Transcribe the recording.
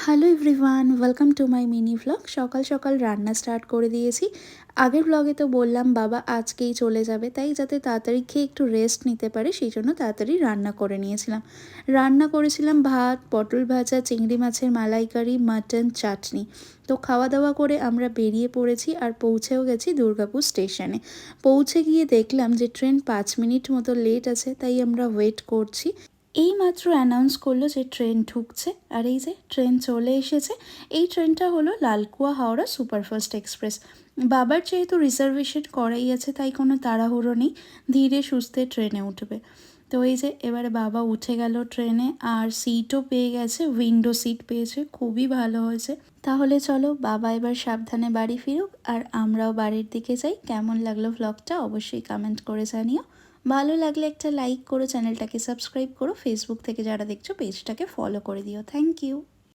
Hello everyone, welcome to my mini vlog. সকাল সকাল রান্না স্টার্ট করে দিয়েছি। আগের ভ্লগে তো বললাম বাবা আজকেই চলে যাবে, তাই যাতে তাড়াতাড়ি খেয়ে একটু রেস্ট নিতে পারে সেই জন্য তাড়াতাড়ি রান্না করে নিয়েছিলাম। রান্না করেছিলাম ভাত, পটল ভাজা, চিংড়ি মাছের মালাইকারি, মাটন, চাটনি। তো খাওয়া দাওয়া করে আমরা বেরিয়ে পড়েছি আর পৌঁছেও গেছি দুর্গাপুর স্টেশনে। পৌঁছে গিয়ে দেখলাম যে ট্রেন 5 মিনিট মতো লেট আছে, তাই আমরা ওয়েট করছি। এইমাত্র অ্যানাউন্স করলো যে ট্রেন ঢুকছে, আর এই যে ট্রেন চলে এসেছে। এই ট্রেনটা হলো লালকুয়া হাওড়া সুপারফাস্ট এক্সপ্রেস। বাবার যেহেতু রিজার্ভেশন করাই আছে, তাই কোনো তাড়াহুড়ো নেই, ধীরে সুস্থে ট্রেনে উঠবে। তো এই যে এবারে বাবা উঠে গেল ট্রেনে, আর সিটও পেয়ে গেছে, উইন্ডো সিট পেয়েছে, খুবই ভালো হয়েছে। তাহলে চলো বাবা এবার সাবধানে বাড়ি ফিরুক, আর আমরাও বাড়ির দিকে যাই। কেমন লাগলো ভ্লগটা অবশ্যই কমেন্ট করে জানিও। ভালো লাগলে একটা লাইক করো, চ্যানেলটাকে সাবস্ক্রাইব করো, ফেসবুক থেকে যারা দেখছো পেজটাকে ফলো করে দিও। Thank you.